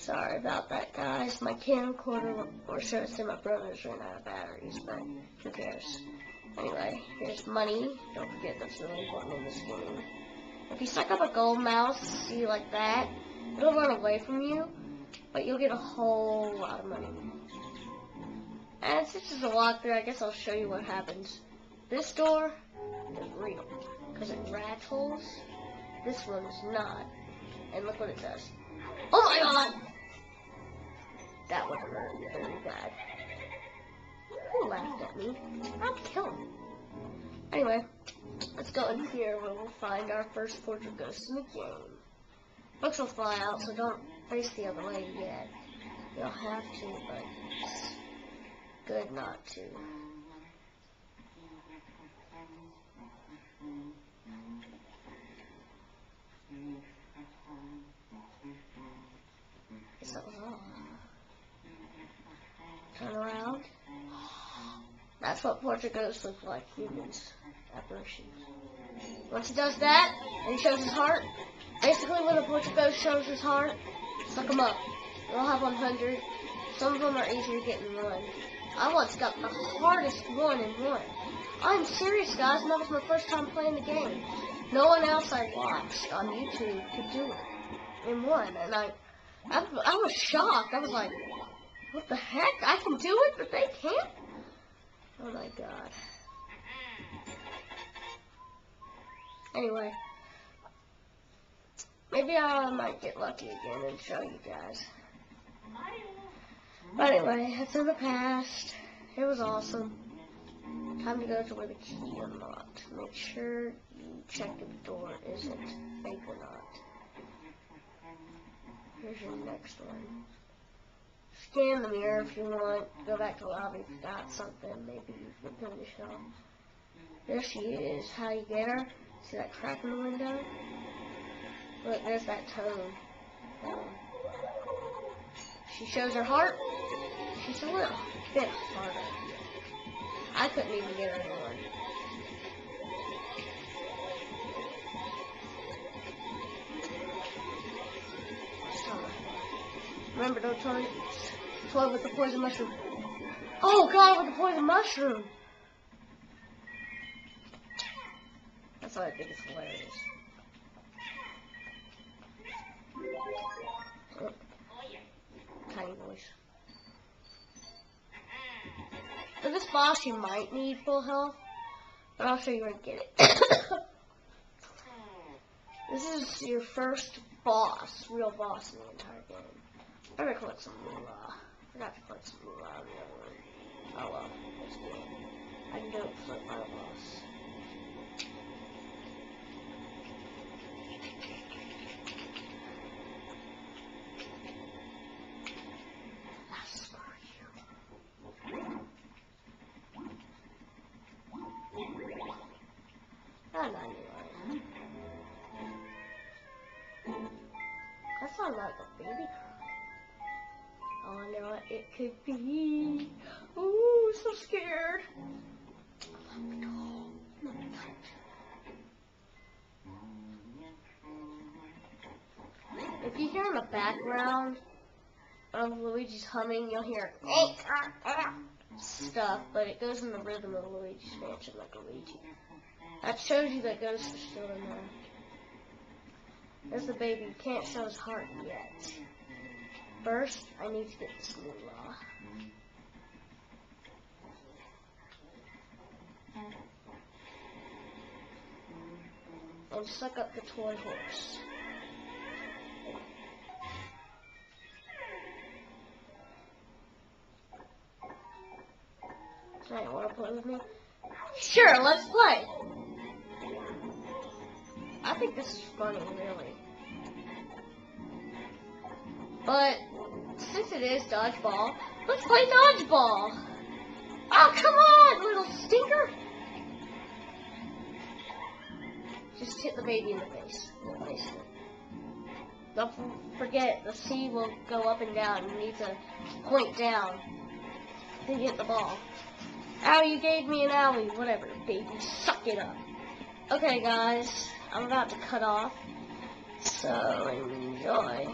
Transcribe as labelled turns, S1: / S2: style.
S1: Sorry about that, guys. My camcorder, or should I say my brother's ran out of batteries, but who cares? Anyway, here's money. Don't forget that's really important in this game. If you suck up a gold mouse, see like that, it'll run away from you, but you'll get a whole lot of money. And since it's a walkthrough, I guess I'll show you what happens. This door is real, because it rattles. This one's not. And look what it does. Oh my god! That would hurt very bad. Who laughed at me? I'd kill him. Anyway, let's go in here where we'll find our first portrait ghost in the game. Books will fly out, so don't face the other way yet. You'll have to, but it's good not to. Guess that was all. Turn around. That's what portrait ghosts look like, humans. Apparitions. Once he does that, and he shows his heart, basically when a portrait ghost shows his heart, suck him up. They'll have 100. Some of them are easier to get in one. I once got the hardest one in one. I'm serious, guys, and that was my first time playing the game. No one else I watched on YouTube could do it in one, and I was shocked. I was like, what the heck? I can do it, but they can't? Oh my god. Anyway, maybe I might get lucky again and show you guys. But anyway, it's in the past. It was awesome. Time to go to where the key unlocked. Make sure you check if the door isn't fake or not. Here's your next one. Scan the mirror if you want. Go back to the lobby if you got something. Maybe you can finish it off. There she is. How you get her? See that crack in the window? Look, there's that tone. She shows her heart. She's a little bit harder. I couldn't even get her anyone. Remember, don't toy with the poison mushroom. Oh god, with the poison mushroom! That's why I think it's hilarious. Tiny voice. For this boss, you might need full health, but I'll show you where to get it. This is your first boss, real boss in the entire game. Better collect some moolah. Forgot to collect some moolah on the other one. Oh well, that's good. I can do it for my boss. That's for you. And anyway. That sounds like a baby cry. Oh, I know what it could be. Ooh, so scared. If you hear in the background of Luigi's humming, you'll hear stuff, but it goes in the rhythm of Luigi's Mansion like Luigi. That shows you that ghosts are still in there. There's the baby. You can't show his heart yet. First, I need to get this moolah. And suck up the toy horse. Hey, wanna play with me? Sure, let's play! I think this is funny, really. But since it is dodgeball, let's play dodgeball! Oh, come on, little stinker! Just hit the baby in the face. Don't forget, the C will go up and down. You need to point down to hit the ball. Ow, you gave me an owie. Whatever, baby. Suck it up. Okay, guys. I'm about to cut off. So, enjoy.